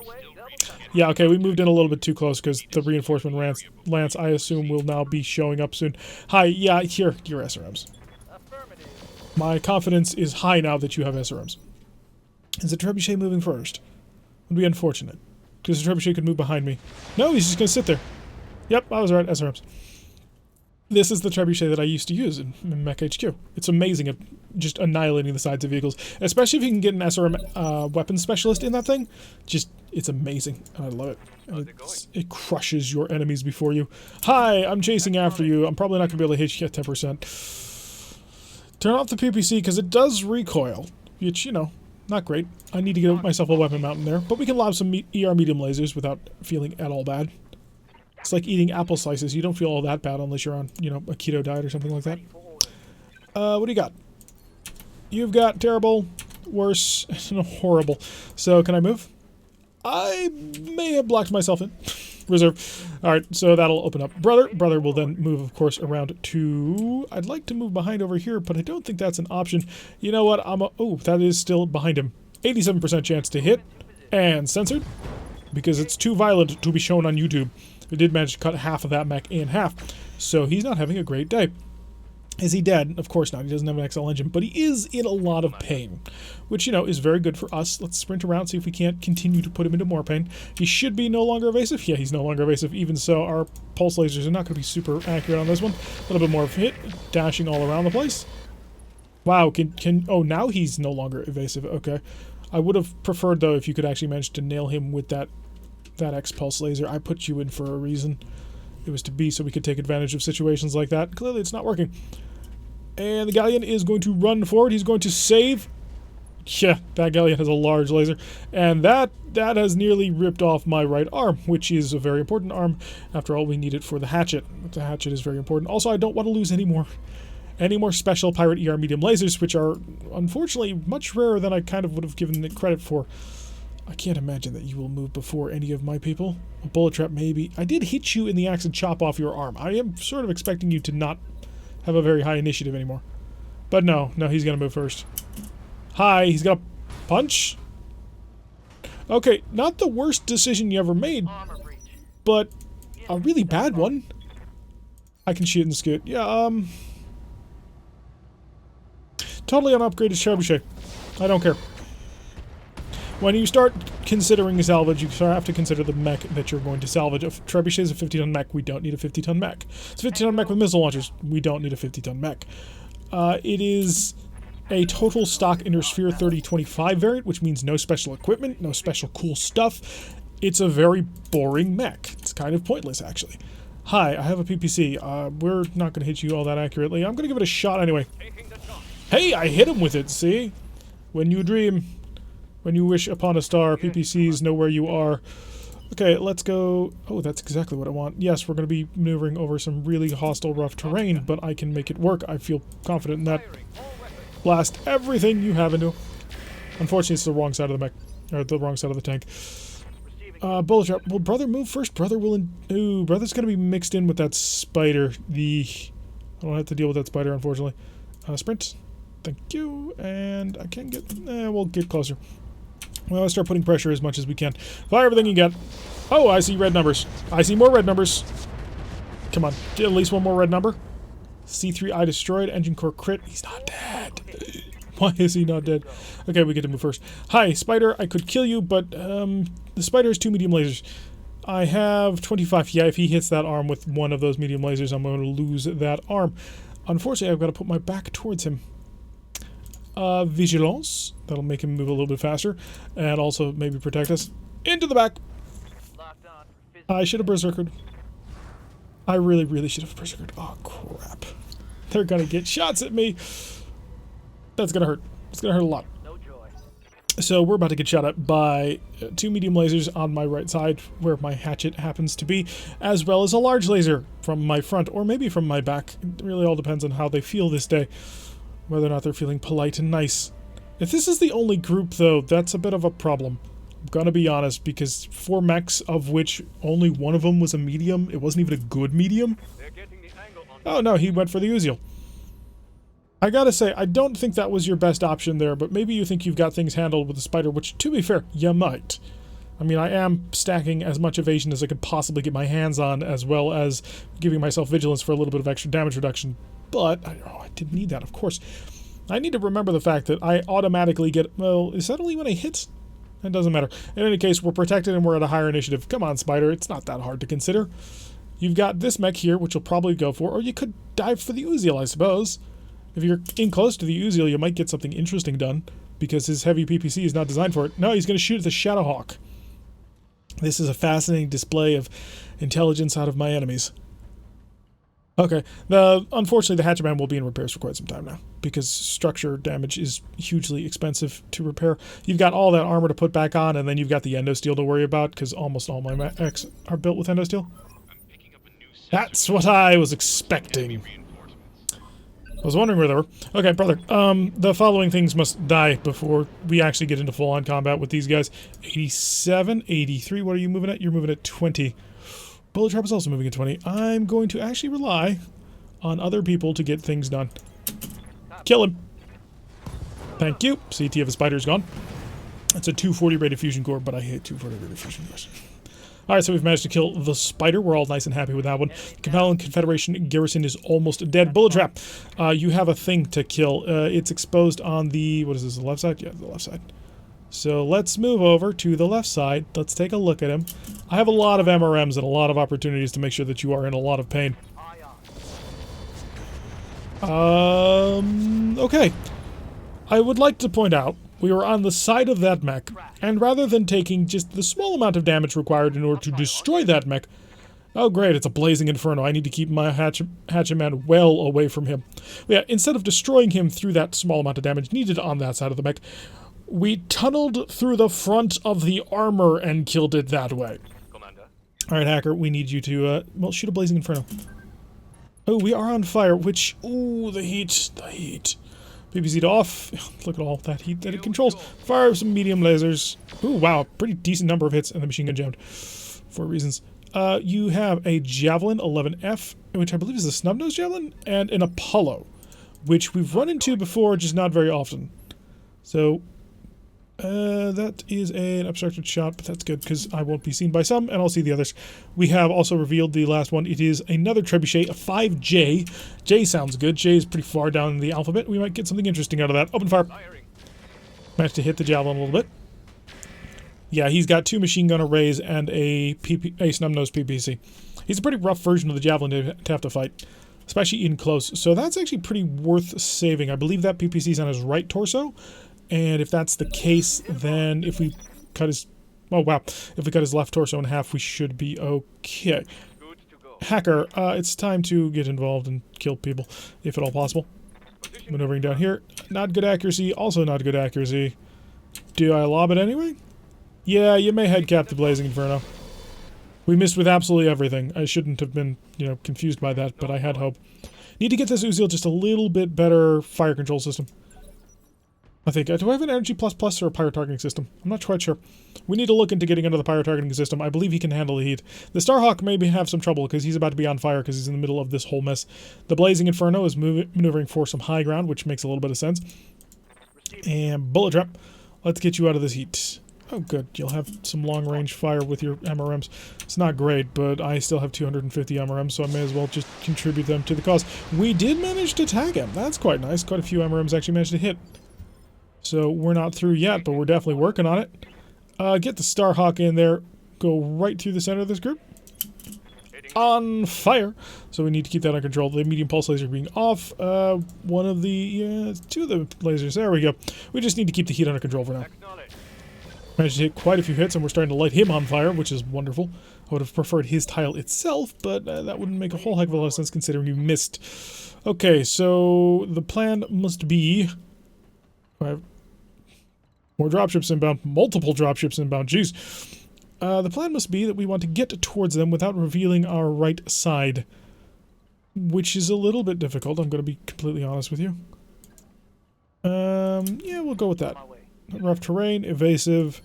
Yeah, okay, we moved in a little bit too close because the reinforcement lance, I assume, will now be showing up soon. Hi, yeah, here, you're SRMs. My confidence is high now that you have SRMs. Is the trebuchet moving first? Would be unfortunate, because the trebuchet could move behind me. No, he's just going to sit there. Yep, I was right, SRMs. This is the trebuchet that I used to use in Mech HQ. It's amazing at just annihilating the sides of vehicles. Especially if you can get an SRM weapons specialist in that thing. It's amazing. And I love it. It crushes your enemies before you. Hi, I'm chasing after you. I'm probably not going to be able to hit you at 10%. Turn off the PPC because it does recoil. Which, you know, not great. I need to get myself a weapon mount in there. But we can lob some ER medium lasers without feeling at all bad. It's like eating apple slices. You don't feel all that bad unless you're on, you know, a keto diet or something like that. What do you got? You've got terrible, worse, and horrible. So, can I move? I may have blocked myself in. Reserve. Alright, so that'll open up Brother. Brother will then move, of course, around to... I'd like to move behind over here, but I don't think that's an option. You know what? Oh, that is still behind him. 87% chance to hit. And censored. Because it's too violent to be shown on YouTube. We did manage to cut half of that mech in half. So he's not having a great day. Is he dead? Of course not. He doesn't have an XL engine, but he is in a lot of pain, which, you know, is very good for us. Let's sprint around, see if we can't continue to put him into more pain. He should be no longer evasive. Yeah, he's no longer evasive. Even so, our pulse lasers are not going to be super accurate on this one. A little bit more of a hit, dashing all around the place. Wow, oh, now he's no longer evasive. Okay. I would have preferred, though, if you could actually manage to nail him with that X-pulse laser. I put you in for a reason. It was to be so we could take advantage of situations like that. Clearly, it's not working. And the galleon is going to run forward. He's going to save. Yeah, that galleon has a large laser. And that has nearly ripped off my right arm, which is a very important arm. After all, we need it for the hatchet. The hatchet is very important. Also, I don't want to lose any more special pirate ER medium lasers, which are, unfortunately, much rarer than I kind of would have given it credit for. I can't imagine that you will move before any of my people. A bullet trap, maybe. I did hit you in the axe and chop off your arm. I am sort of expecting you to not have a very high initiative anymore. But no, he's going to move first. Hi, he's got a punch? Okay, not the worst decision you ever made, but a really bad one. I can shoot and scoot. Yeah, totally unupgraded trebuchet. I don't care. When you start considering salvage, you have to consider the mech that you're going to salvage. If trebuchet is a 50-ton mech, we don't need a 50-ton mech. It's a 50-ton mech with missile launchers. We don't need a 50-ton mech. It is a total stock Intersphere 3025 variant, which means no special equipment, no special cool stuff. It's a very boring mech. It's kind of pointless, actually. Hi, I have a PPC. We're not going to hit you all that accurately. I'm going to give it a shot anyway. Hey, I hit him with it, see? When you dream, when you wish upon a star, PPCs know where you are. Okay, let's go. Oh, that's exactly what I want. Yes, we're going to be maneuvering over some really hostile, rough terrain, but I can make it work. I feel confident in that. Blast everything you have into. Unfortunately, it's the wrong side of the mech, or the wrong side of the tank. Bullet trap. Will brother move first? Brother will. Ooh, brother's going to be mixed in with that spider. I don't have to deal with that spider, unfortunately. Sprint. Thank you. And I can get. We'll get closer. Well, let's start putting pressure as much as we can. Fire everything you get. Oh, I see red numbers. I see more red numbers. Come on, at least one more red number. C3I destroyed. Engine core crit. He's not dead. Why is he not dead? Okay, we get to move first. Hi, spider. I could kill you, but the spider has 2 medium lasers. I have 25. Yeah, if he hits that arm with one of those medium lasers, I'm going to lose that arm. Unfortunately, I've got to put my back towards him. Vigilance. That'll make him move a little bit faster. And also maybe protect us. Into the back. I should have berserkered. I really, really should have berserkered. Oh, crap. They're gonna get shots at me. That's gonna hurt. It's gonna hurt a lot. So we're about to get shot at by 2 medium lasers on my right side, where my hatchet happens to be, as well as a large laser from my front, or maybe from my back. It really all depends on how they feel this day. Whether or not they're feeling polite and nice. If this is the only group, though, that's a bit of a problem. I'm gonna be honest, because 4 mechs, of which only one of them was a medium, it wasn't even a good medium. Oh no, he went for the Uziel. I gotta say, I don't think that was your best option there, but maybe you think you've got things handled with the spider, which, to be fair, you might. I mean, I am stacking as much evasion as I could possibly get my hands on, as well as giving myself vigilance for a little bit of extra damage reduction. But, I didn't need that, of course. I need to remember the fact that I automatically get... Well, is that only when I hit? It doesn't matter. In any case, we're protected and we're at a higher initiative. Come on, Spider. It's not that hard to consider. You've got this mech here, which you'll probably go for, or you could dive for the Uziel, I suppose. If you're in close to the Uziel, you might get something interesting done, because his heavy PPC is not designed for it. No, he's going to shoot at the Shadowhawk. This is a fascinating display of intelligence out of my enemies. Okay, unfortunately the Hatchetman will be in repairs for quite some time now, because structure damage is hugely expensive to repair. You've got all that armor to put back on, and then you've got the endosteel to worry about, because almost all my mechs are built with endosteel. That's what I was expecting. I was wondering where they were. Okay, brother, the following things must die before we actually get into full-on combat with these guys. 87, 83, what are you moving at? You're moving at 20. Bullet Trap is also moving at 20. I'm going to actually rely on other people to get things done. Kill him. Thank you. CT of a spider is gone. It's a 240 rated fusion core, but I hate 240 rated fusion cores. Alright, so we've managed to kill the spider. We're all nice and happy with that one. The Capellan Confederation garrison is almost dead. Bullet Trap, you have a thing to kill. It's exposed on the... What is this, the left side? Yeah, the left side. So let's move over to the left side. Let's take a look at him. I have a lot of MRMs and a lot of opportunities to make sure that you are in a lot of pain. Okay. I would like to point out, we were on the side of that mech, and rather than taking just the small amount of damage required in order to destroy that mech... Oh great, it's a blazing inferno. I need to keep my Hatchetman well away from him. Yeah, instead of destroying him through that small amount of damage needed on that side of the mech, we tunneled through the front of the armor and killed it that way. Alright, Hacker, we need you to, well, shoot a blazing inferno. Oh, we are on fire, which... Ooh, the heat. The heat. PPC to off. Look at all that heat that it controls. Fire some medium lasers. Ooh, wow, pretty decent number of hits, and the machine gun jammed. For reasons. You have a Javelin 11F, which I believe is a snub-nosed Javelin, and an Apollo, which we've run into before, just not very often. So... That is an obstructed shot, but that's good because I won't be seen by some and I'll see the others. We have also revealed the last one. It is another trebuchet, a 5J. J sounds good. J is pretty far down in the alphabet. We might get something interesting out of that. Open fire. Managed to hit the javelin a little bit. Yeah, he's got 2 machine gun arrays and a snub-nosed PPC. He's a pretty rough version of the javelin to have to fight, especially in close. So that's actually pretty worth saving. I believe that PPC is on his right torso. And if that's the case, then if we cut his... Oh, wow. If we cut his left torso in half, we should be okay. Hacker, it's time to get involved and kill people, if at all possible. Maneuvering down here. Not good accuracy. Also not good accuracy. Do I lob it anyway? Yeah, you may headcap the Blazing Inferno. We missed with absolutely everything. I shouldn't have been, confused by that, but I had hope. Need to get this Uzil just a little bit better fire control system. I think. Do I have an energy plus or a pyro targeting system? I'm not quite sure. We need to look into getting into the pyro targeting system. I believe he can handle the heat. The Starhawk maybe have some trouble because he's about to be on fire because he's in the middle of this whole mess. The Blazing Inferno is maneuvering for some high ground, which makes a little bit of sense. And Bullet Trap. Let's get you out of this heat. Oh, good. You'll have some long-range fire with your MRMs. It's not great, but I still have 250 MRMs, so I may as well just contribute them to the cause. We did manage to tag him. That's quite nice. Quite a few MRMs actually managed to hit. So we're not through yet, but we're definitely working on it. Get the Starhawk in there. Go right through the center of this group. On fire. So we need to keep that under control. The medium pulse laser being off. One of the... two of the lasers. There we go. We just need to keep the heat under control for now. Managed to hit quite a few hits, and we're starting to light him on fire, which is wonderful. I would have preferred his tile itself, but that wouldn't make a whole heck of a lot of sense considering you missed. Okay, so the plan must be... more dropships inbound. Multiple dropships inbound. Jeez. The plan must be that we want to get towards them without revealing our right side, which is a little bit difficult. I'm going to be completely honest with you. Yeah, we'll go with that. Rough terrain, evasive,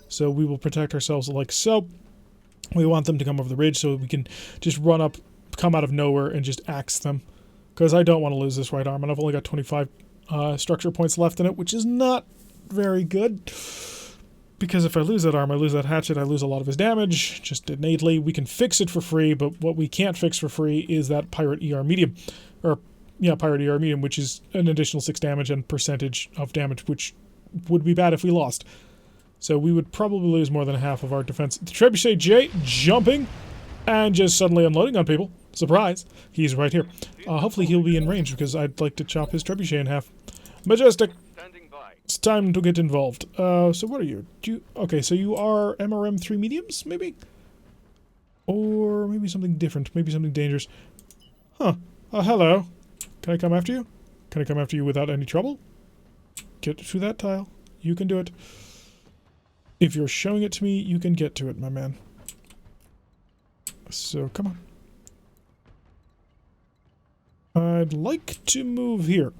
so we will protect ourselves like so. We want them to come over the ridge so we can just run up, come out of nowhere, and just axe them. Because I don't want to lose this right arm, and I've only got 25 structure points left in it, which is not very good. Because if I lose that arm, I lose that hatchet, I lose a lot of his damage, just innately. We can fix it for free, but what we can't fix for free is that Pirate ER Medium. Or, yeah, Pirate ER Medium, which is an additional 6 damage and percentage of damage, which would be bad if we lost. So we would probably lose more than half of our defense. The Trebuchet J jumping and just suddenly unloading on people. Surprise. He's right here. Hopefully he'll be in range because I'd like to chop his Trebuchet in half. Majestic. It's time to get involved. So what are you? Okay, so you are MRM 3 mediums, maybe? Or maybe something different. Maybe something dangerous. Huh. Hello. Can I come after you? Can I come after you without any trouble? Get to that tile. You can do it. If you're showing it to me, you can get to it, my man. So, come on. I'd like to move here.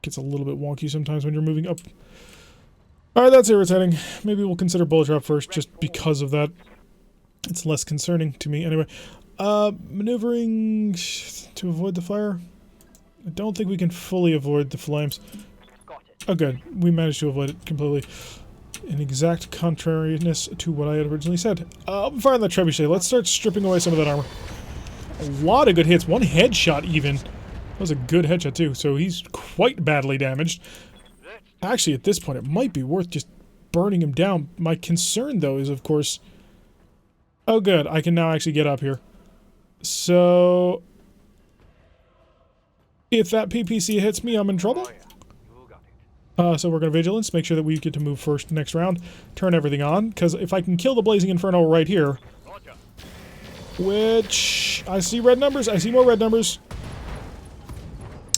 Gets a little bit wonky sometimes when you're moving up. Alright, that's irritating. Maybe we'll consider bullet drop first, just because of that. It's less concerning to me. Anyway, maneuvering to avoid the fire. I don't think we can fully avoid the flames. Oh good, we managed to avoid it completely. An exact contrariness to what I had originally said. I'm firing that trebuchet. Let's start stripping away some of that armor. A lot of good hits. One headshot even. That was a good headshot too, so he's quite badly damaged. Actually, at this point, it might be worth just burning him down. My concern, though, is, of course... Oh good, I can now actually get up here. So... if that PPC hits me, I'm in trouble. So we're going to Vigilance, make sure that we get to move first next round. Turn everything on, because if I can kill the Blazing Inferno right here... which... I see red numbers, I see more red numbers.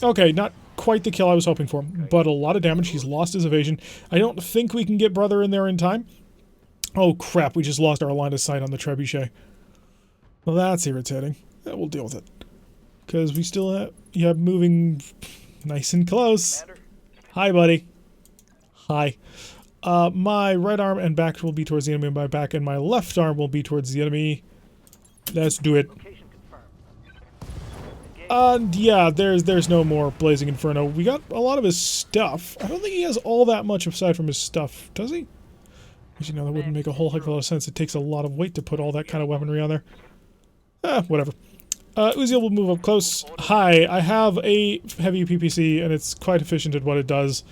Okay, not quite the kill I was hoping for, but a lot of damage. He's lost his evasion. I don't think we can get Brother in there in time. Oh crap, we just lost our line of sight on the trebuchet. Well, that's irritating. Yeah, we'll deal with it. Because we still have... yeah, moving nice and close. Hi, buddy. Hi. My right arm and back will be towards the enemy, and my back and my left arm will be towards the enemy. Let's do it. Yeah, there's no more Blazing Inferno. We got a lot of his stuff. I don't think he has all that much aside from his stuff, does he? Because, you know, that wouldn't make a whole heck of a lot of sense. It takes a lot of weight to put all that kind of weaponry on there. Whatever. Uziel will move up close. Hi, I have a heavy PPC, and it's quite efficient at what it does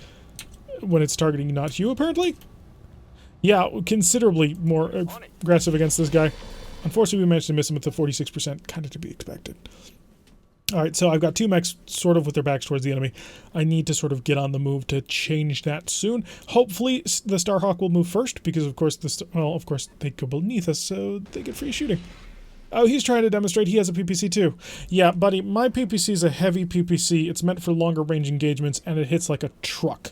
when it's targeting not you, apparently. Yeah, considerably more aggressive against this guy. Unfortunately, we managed to miss him with the 46%, kind of to be expected. Alright, so I've got two mechs sort of with their backs towards the enemy. I need to sort of get on the move to change that soon. Hopefully, the Starhawk will move first, because of course, of course, they go beneath us, so they get free shooting. Oh, he's trying to demonstrate he has a PPC too. Yeah, buddy, my PPC is a heavy PPC. It's meant for longer range engagements, and it hits like a truck.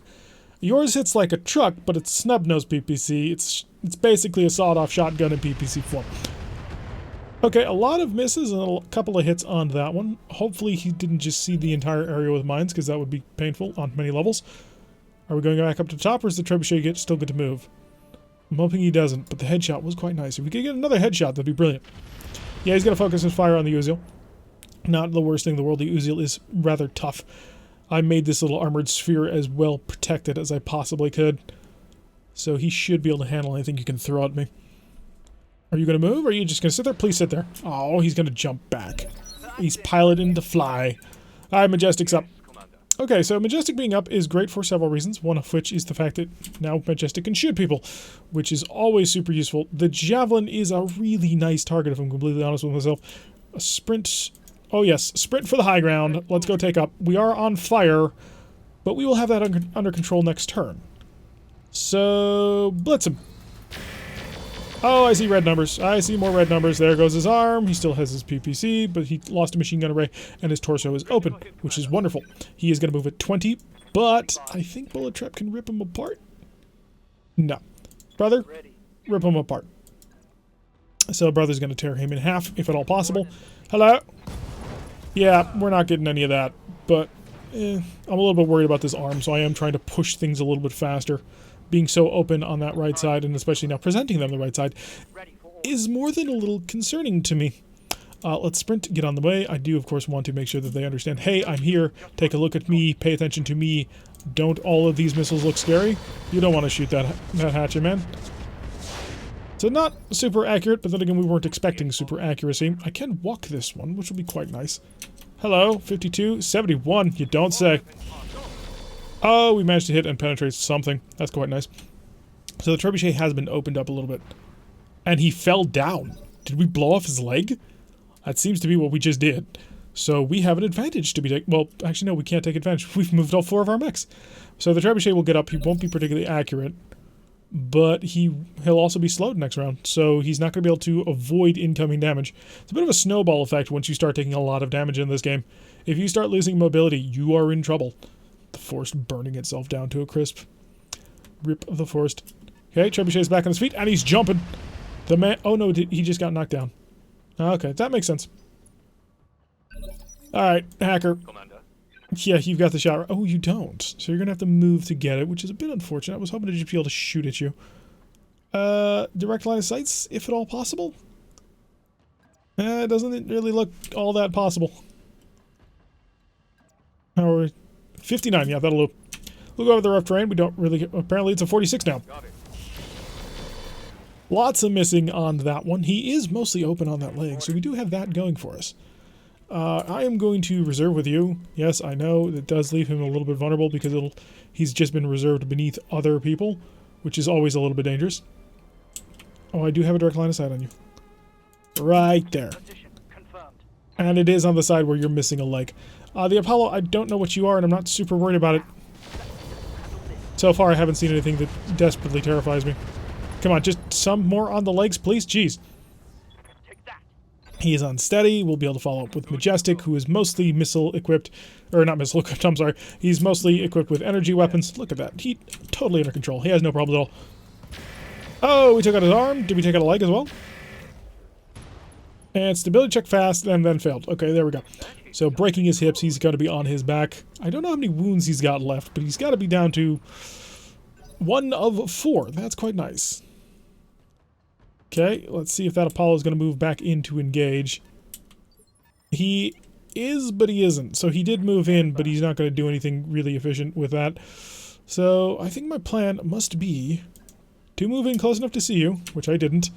Yours hits like a truck, but it's snub-nosed PPC. It's basically a sawed-off shotgun in PPC form. Okay, a lot of misses and a couple of hits on that one. Hopefully he didn't just see the entire area with mines, because that would be painful on many levels. Are we going back up to the top, or is the trebuchet still good to move? I'm hoping he doesn't, but the headshot was quite nice. If we could get another headshot, that'd be brilliant. Yeah, he's going to focus his fire on the Uziel. Not the worst thing in the world. The Uziel is rather tough. I made this little armored sphere as well protected as I possibly could. So he should be able to handle anything you can throw at me. Are you going to move, or are you just going to sit there? Please sit there. Oh, he's going to jump back. He's piloting to fly. Alright, Majestic's up. Okay, so Majestic being up is great for several reasons, one of which is the fact that now Majestic can shoot people, which is always super useful. The Javelin is a really nice target, if I'm completely honest with myself. A sprint... Oh yes, sprint for the high ground. Let's go take up. We are on fire, but we will have that under control next turn. So, blitz him. Oh, I see red numbers. I see more red numbers. There goes his arm. He still has his PPC, but he lost a machine gun array, and his torso is open, which is wonderful. He is going to move at 20, but I think Bullet Trap can rip him apart. No. Brother, rip him apart. So brother's going to tear him in half, if at all possible. Hello? Yeah, we're not getting any of that, but I'm a little bit worried about this arm, so I am trying to push things a little bit faster. Being so open on that right side, and especially now presenting them the right side, is more than a little concerning to me. Let's sprint, get on the way. I do, of course, want to make sure that they understand, hey, I'm here, take a look at me, pay attention to me. Don't all of these missiles look scary? You don't want to shoot that hatchet, man. So not super accurate, but then again, we weren't expecting super accuracy. I can walk this one, which will be quite nice. Hello, 52, 71, you don't say. Oh, we managed to hit and penetrate something. That's quite nice. So the trebuchet has been opened up a little bit. And he fell down. Did we blow off his leg? That seems to be what we just did. So we have an advantage to be taken. Well, actually, no, we can't take advantage. We've moved all 4 of our mechs. So the trebuchet will get up. He won't be particularly accurate. But he'll also be slowed next round. So he's not going to be able to avoid incoming damage. It's a bit of a snowball effect once you start taking a lot of damage in this game. If you start losing mobility, you are in trouble. The forest burning itself down to a crisp. Rip the forest. Okay, Trebuchet's back on his feet, and he's jumping. The man... Oh, no, he just got knocked down. Okay, that makes sense. Alright, hacker. Commander. Yeah, you've got the shot. Oh, you don't. So you're going to have to move to get it, which is a bit unfortunate. I was hoping to just be able to shoot at you. Direct line of sights, if at all possible? It doesn't really look all that possible. How are we? 59, yeah, that'll loop. We'll go over the rough terrain. We don't really... Apparently it's a 46 now. Lots of missing on that one. He is mostly open on that leg, so we do have that going for us. I am going to reserve with you. Yes, I know it does leave him a little bit vulnerable because he's just been reserved beneath other people, which is always a little bit dangerous. Oh, I do have a direct line of sight on you. Right there. And it is on the side where you're missing a leg. The Apollo, I don't know what you are, and I'm not super worried about it. So far, I haven't seen anything that desperately terrifies me. Come on, just some more on the legs, please? Jeez. He is unsteady. We'll be able to follow up with Majestic, who is mostly missile-equipped. Or not missile-equipped, I'm sorry. He's mostly equipped with energy weapons. Look at that. He totally under control. He has no problem at all. Oh, we took out his arm. Did we take out a leg as well? And stability check fast, and then failed. Okay, there we go. So breaking his hips, he's going to be on his back. I don't know how many wounds he's got left, but he's got to be down to 1 of 4. That's quite nice. Okay, let's see if that Apollo is going to move back in to engage. He is, but he isn't. So he did move in, but he's not going to do anything really efficient with that. So I think my plan must be to move in close enough to see you, which I didn't,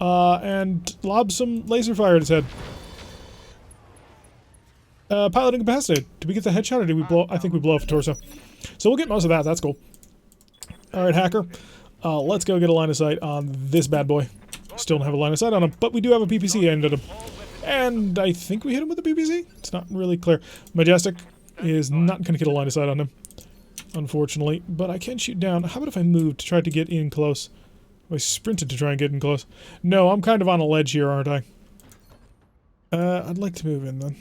and lob some laser fire at his head. Pilot incapacitated. Did we get the headshot, or did we blow? I think we blow off the torso. So we'll get most of that. That's cool. Alright, hacker. Let's go get a line of sight on this bad boy. Still don't have a line of sight on him, but we do have a PPC aimed at him. And I think we hit him with a PPC? It's not really clear. Majestic is not going to get a line of sight on him, unfortunately. But I can shoot down. How about if I move to try to get in close? I sprinted to try and get in close. No, I'm kind of on a ledge here, aren't I? I'd like to move in, then.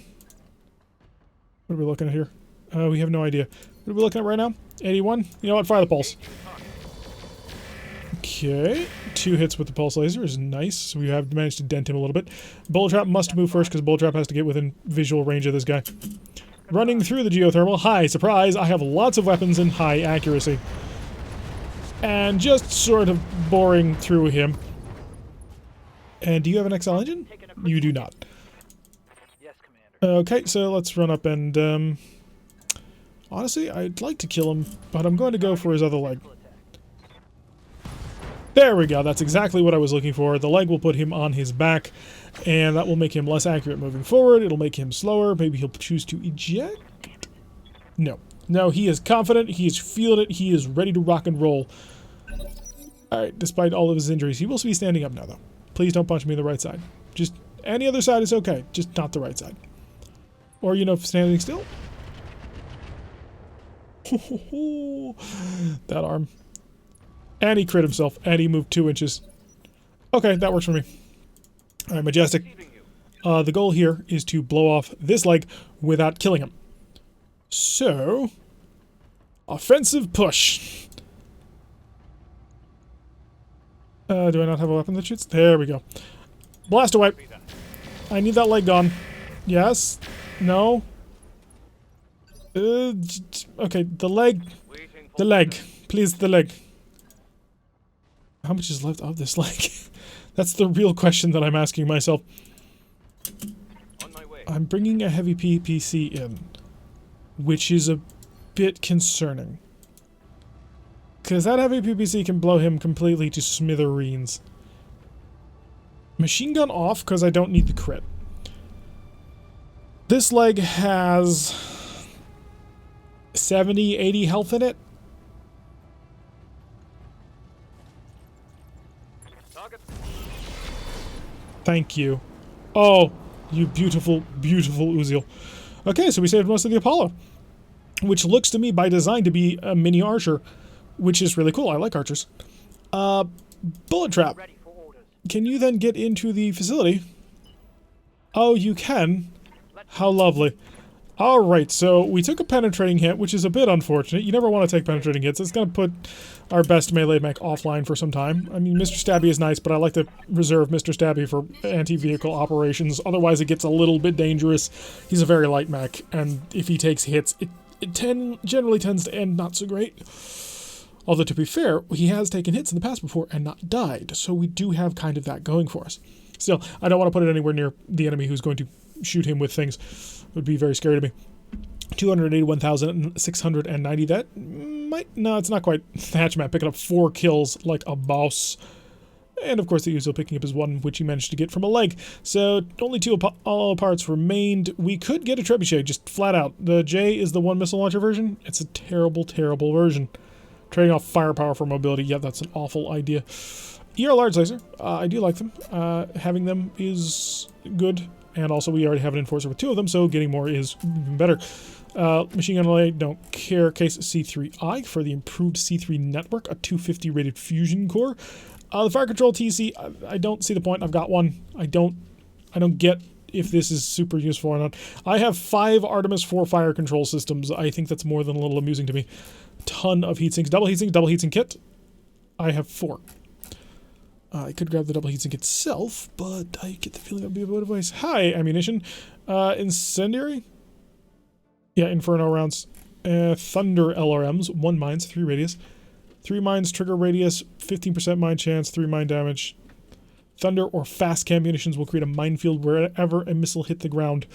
What are we looking at here? We have no idea. What are we looking at right now? 81? You know what? Fire the pulse. Okay. 2 hits with the pulse laser is nice. So we have managed to dent him a little bit. Bullet Trap must move first because Bullet Trap has to get within visual range of this guy. Running through the geothermal. Hi, surprise! I have lots of weapons and high accuracy. And just sort of boring through him. And do you have an XL engine? You do not. Okay, so let's run up and, honestly, I'd like to kill him, but I'm going to go for his other leg. There we go, that's exactly what I was looking for. The leg will put him on his back, and that will make him less accurate moving forward. It'll make him slower. Maybe he'll choose to eject? No. No, he is confident, he is feeling it, he is ready to rock and roll. Alright, despite all of his injuries, he will be standing up now, though. Please don't punch me in the right side. Just any other side is okay, just not the right side. Or, you know, standing still. That arm. And he crit himself, and he moved 2 inches. Okay, that works for me. Alright, Majestic. The goal here is to blow off this leg without killing him. So, offensive push. Do I not have a weapon that shoots? There we go. Blast away. I need that leg gone. Yes. No. Okay, the leg. The leg. Please, the leg. How much is left of this leg? That's the real question that I'm asking myself. I'm bringing a heavy PPC in, which is a bit concerning. Because that heavy PPC can blow him completely to smithereens. Machine gun off, because I don't need the crit. This leg has 70, 80 health in it. Thank you. Oh, you beautiful, beautiful Uziel. Okay, so we saved most of the Apollo. Which looks to me by design to be a mini archer. Which is really cool. I like archers. Bullet Trap. Can you then get into the facility? Oh, you can. How lovely. Alright, so we took a penetrating hit, which is a bit unfortunate. You never want to take penetrating hits. It's going to put our best melee mech offline for some time. I mean, Mr. Stabby is nice, but I like to reserve Mr. Stabby for anti-vehicle operations. Otherwise, it gets a little bit dangerous. He's a very light mech, and if he takes hits, it generally tends to end not so great. Although, to be fair, he has taken hits in the past before and not died, so we do have kind of that going for us. Still, I don't want to put it anywhere near the enemy who's going to shoot him with things. It would be very scary to me. 281,690. That might... No, it's not quite. Hatchman picking up 4 kills like a boss. And, of course, the Uzo picking up his 1, which he managed to get from a leg. So, only 2 all parts remained. We could get a trebuchet, just flat out. The J is the 1 missile launcher version. It's a terrible, terrible version. Trading off firepower for mobility. Yeah, that's an awful idea. ER large laser. I do like them. Having them is good. And also, we already have an enforcer with 2 of them, so getting more is even better. Machine gun array, don't care. Case C3I for the improved C3 network, a 250 rated fusion core. The fire control TC, I don't see the point. I've got one. I don't get if this is super useful or not. I have 5 Artemis 4 fire control systems. I think that's more than a little amusing to me. Ton of heatsinks. Double heatsink kit. I have 4. I could grab the double heatsink itself, but I get the feeling that would be a bit of a waste. Hi, ammunition. Incendiary? Yeah, Inferno rounds. Thunder LRMs. 1 mines, 3 radius. 3 mines, trigger radius, 15% mine chance, 3 mine damage. Thunder or fast cam munitions will create a minefield wherever a missile hit the ground.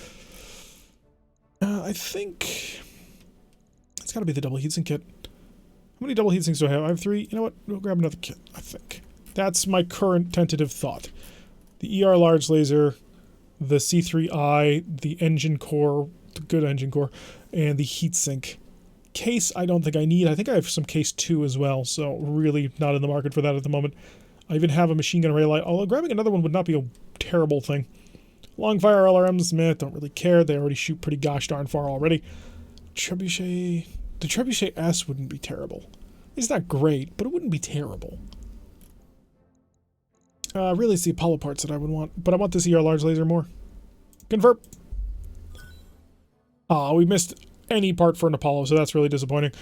I think it's got to be the double heatsink kit. How many double heatsinks do I have? I have 3. You know what? We'll grab another kit, I think. That's my current tentative thought. The ER large laser, the C3I, the engine core, the good engine core, and the heatsink. Case, I don't think I need. I think I have some case 2 as well, so really not in the market for that at the moment. I even have a machine gun array light, although grabbing another one would not be a terrible thing. Long fire LRMs, meh, don't really care. They already shoot pretty gosh darn far already. Trebuchet... The Trebuchet S wouldn't be terrible. It's not great, but it wouldn't be terrible. Really, it's the Apollo parts that I would want, but I want this ER large laser more. Convert! Aw, we missed any part for an Apollo, so that's really disappointing.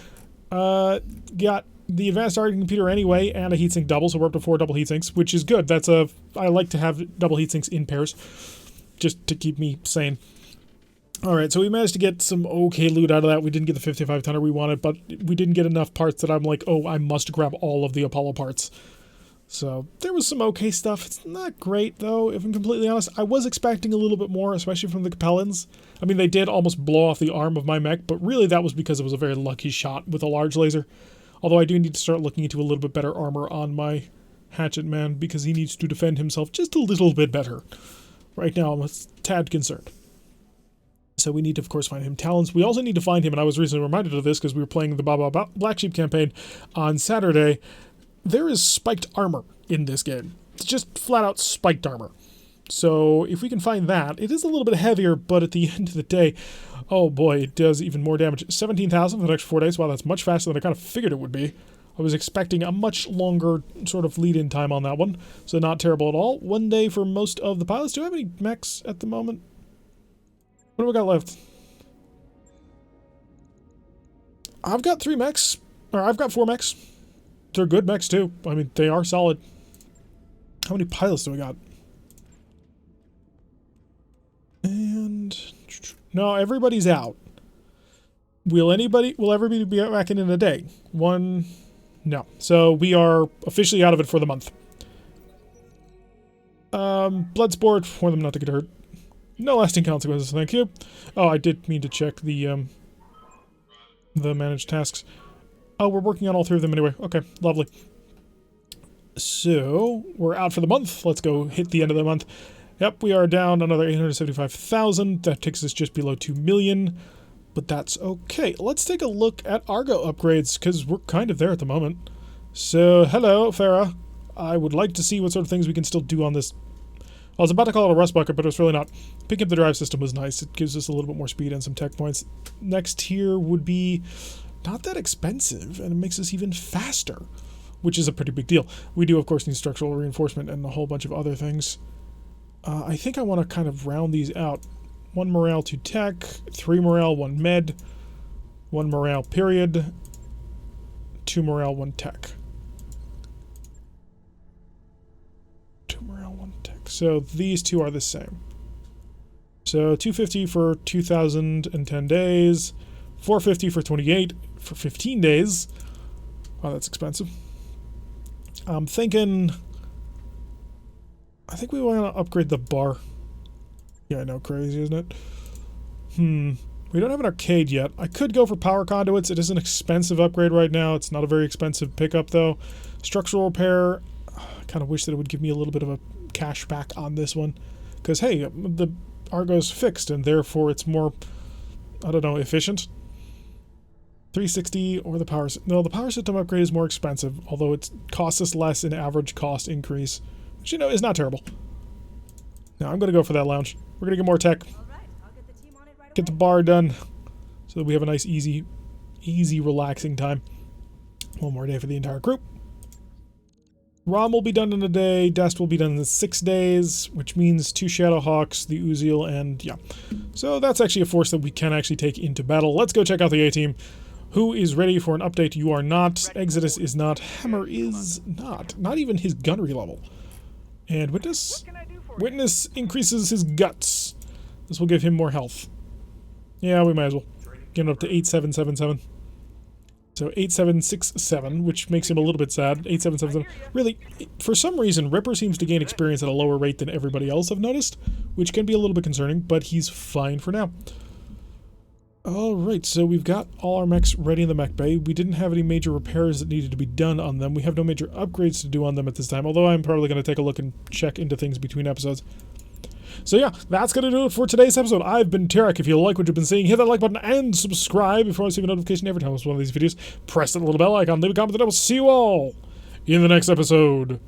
Got the advanced targeting computer anyway, and a heatsink double, so we're up to 4 double heatsinks, which is good. That's a... I like to have double heatsinks in pairs, just to keep me sane. Alright, so we managed to get some okay loot out of that. We didn't get the 55 tonner we wanted, but we didn't get enough parts that I'm like, oh, I must grab all of the Apollo parts. So, there was some okay stuff. It's not great, though, if I'm completely honest. I was expecting a little bit more, especially from the Capellans. I mean, they did almost blow off the arm of my mech, but really that was because it was a very lucky shot with a large laser. Although I do need to start looking into a little bit better armor on my Hatchet Man, because he needs to defend himself just a little bit better. Right now, I'm a tad concerned. So we need to, of course, find him talents. We also need to find him, and I was recently reminded of this because we were playing the Black Sheep campaign on Saturday. There is spiked armor in this game. It's just flat-out spiked armor. So if we can find that, it is a little bit heavier, but at the end of the day, oh boy, it does even more damage. 17,000 for the next 4 days. Wow, that's much faster than I kind of figured it would be. I was expecting a much longer sort of lead-in time on that one, so not terrible at all. 1 day for most of the pilots. Do I have any mechs at the moment? What do we got left? I've got 3 mechs. Or I've got 4 mechs. They're good mechs too. I mean, they are solid. How many pilots do we got? And... no, everybody's out. Will everybody be back in a day? 1... no. So we are officially out of it for the month. Bloodsport, for them not to get hurt. No lasting consequences, thank you. Oh, I did mean to check the managed tasks. Oh, we're working on all 3 of them anyway. Okay, lovely. So, we're out for the month. Let's go hit the end of the month. Yep, we are down another 875,000. That takes us just below 2 million. But that's okay. Let's take a look at Argo upgrades, because we're kind of there at the moment. So, hello, Farah. I would like to see what sort of things we can still do on this. I was about to call it a rust bucket, but it was really not. Picking up the drive system was nice. It gives us a little bit more speed and some tech points. Next tier would be not that expensive, and it makes us even faster, which is a pretty big deal. We do, of course, need structural reinforcement and a whole bunch of other things. I think I want to kind of round these out. 1 morale, 2 tech, 3 morale, 1 med, 1 morale period, 2 morale, 1 tech. 2 morale, 1 tech. So these 2 are the same. So 250 for 2,010 days, 450 for 28 for 15 days. Oh, that's expensive. I'm thinking... I think we want to upgrade the bar. Yeah, I know, crazy, isn't it? We don't have an arcade yet. I could go for power conduits. It is an expensive upgrade right now. It's not a very expensive pickup, though. Structural repair. I kind of wish that it would give me a little bit of a cash back on this one. Because, hey, the Argo's fixed, and therefore it's more, I don't know, efficient. 360 or the power... no, the power system upgrade is more expensive, although it costs us less in average cost increase. Which, you know, is not terrible. Now, I'm going to go for that lounge. We're going to get more tech. Get the bar done. So that we have a nice, easy, relaxing time. 1 more day for the entire group. ROM will be done in a day. Dest will be done in 6 days, which means 2 Shadowhawks, the Uziel, and yeah. So that's actually a force that we can actually take into battle. Let's go check out the A-Team. Who is ready for an update? You are not. Exodus is not. Hammer is not. Not even his gunnery level. And Witness? Witness increases his guts. This will give him more health. Yeah, we might as well. Get him up to 8777. So 8767, which makes him a little bit sad. 8777. Really, for some reason, Ripper seems to gain experience at a lower rate than everybody else, I've noticed, which can be a little bit concerning, but he's fine for now. Alright, so we've got all our mechs ready in the mech bay. We didn't have any major repairs that needed to be done on them. We have no major upgrades to do on them at this time, although I'm probably going to take a look and check into things between episodes. So yeah, that's going to do it for today's episode. I've been Tarek. If you like what you've been seeing, hit that like button and subscribe if you want to receive a notification every time I post one of these videos. Press that little bell icon, leave a comment, and I will see you all in the next episode.